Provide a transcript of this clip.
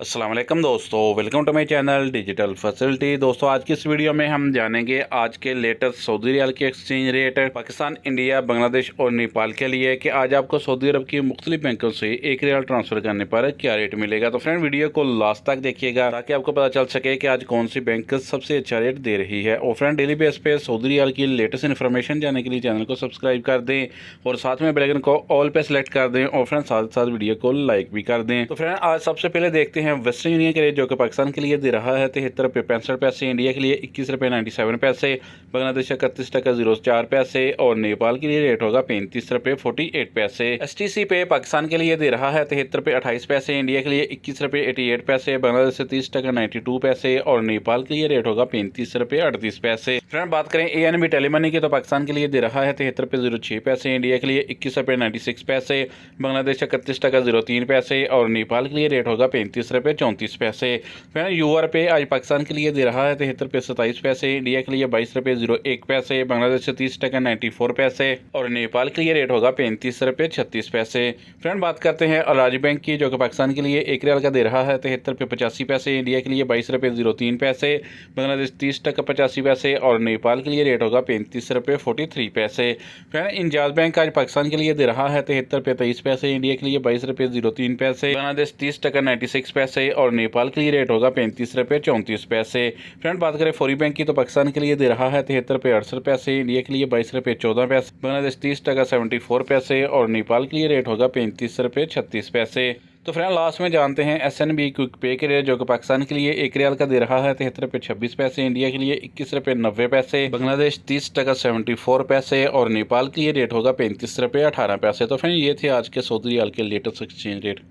अस्सलाम वालेकुम दोस्तों, welcome to my channel digital facility. दोस्तों आज की इस वीडियो में हम जानेंगे आज के लेटेस्ट सऊदी रियाल के exchange rate Pakistan, India, Bangladesh और नेपाल के लिए कि आज आपको सऊदी अरब की मुख्तलिफ बैंकों से एक रियाल ट्रांसफर करने पर क्या रेट मिलेगा। तो फ्रेंड वीडियो को लास्ट तक देखिएगा ताकि आपको पता चल सके कि आज कौन सी बैंक सबसे अच्छा रेट दे रही है। और फ्रेंड डेली बेस पे सऊदी रियाल की लेटेस्ट इन्फॉर्मेशन जानने के लिए चैनल को सब्सक्राइब कर दें और साथ में बेल आइकन को ऑल पे सेलेक्ट कर दें और फ्रेंड साथ साथ वीडियो को लाइक भी कर दें। तो फ्रेंड आज सबसे पहले देखते हैं वेस्टर्न यूनियन के रेट जो कि पाकिस्तान के लिए दे रहा है 73 रुपये 65 पैसे, इंडिया के लिए 21 रुपये 97 पैसे, बांग्लादेश 31 टका 04 पैसे और नेपाल के लिए रेट होगा 35 रुपये 48 पैसे। STC पे पाकिस्तान के लिए दे रहा है 73 रुपये 28 पैसे, इंडिया के लिए 21 रुपये 88 पैसे, बांग्लादेश से 30 टका 92 पैसे और नेपाल के लिए रेट होगा 35 रुपये 38 पैसे। फ्रेंड बात करें ANB टेलीमनी की तो पाकिस्तान के लिए दे रहा है 73 रुपये 06 पैसे, इंडिया के लिए 21 रुपये 96 पैसे, बांग्लादेश 31 टका 03 पैसे और नेपाल के लिए रेट होगा 35 रुपये 34 पैसे। फिर UR पे आज पाकिस्तान के लिए दे रहा है 73 रुपये 27 पैसे, इंडिया के लिए 22 रुपये 01 पैसे, बांग्लादेश से 30 टका 94 पैसे और नेपाल के लिए रेट होगा 35 रुपये 36 पैसे। फ्रेंड बात करते हैं अल-राजी बैंक की जो कि पाकिस्तान के लिए एक रियाल का दे रहा है 73 रुपये 85 पैसे, इंडिया के लिए 22 रुपये 03 पैसे, बांग्लादेश 30 टका 85 पैसे और नेपाल के लिए रेट होगा 35 रुपये 43 पैसे। फ्रेंड इंजाज बैंक आज पाकिस्तान के लिए दे रहा है 73 रुपये 23 पैसे, इंडिया के लिए 22 रुपये 03 पैसे, बांग्लादेश 30 टका 96 पैसे और नेपाल के लिए रेट होगा 35 रुपये 34 पैसे। फ्रेंड बात करें फौरी बैंक की तो पाकिस्तान के लिए दे रहा है 73 रुपये 68 पैसे, इंडिया के लिए 22 रुपये 14 पैसे, बांग्लादेश 30 टका 74 पैसे और नेपाल के लिए रेट होगा 35 रुपये 36 पैसे। तो फ्रेंड लास्ट में जानते हैं SNB क्विक पे के रेट जो कि पाकिस्तान के लिए एक रियाल का दे रहा है 73 रुपये 26 पैसे, इंडिया के लिए 21 रुपये 90 पैसे, बांग्लादेश 30 टका 74 पैसे और नेपाल के लिए रेट होगा 35 रुपये 18 पैसे। तो फ्रेंड ये थे आज के सऊदी रियाल के लेटेस्ट एक्सचेंज रेट।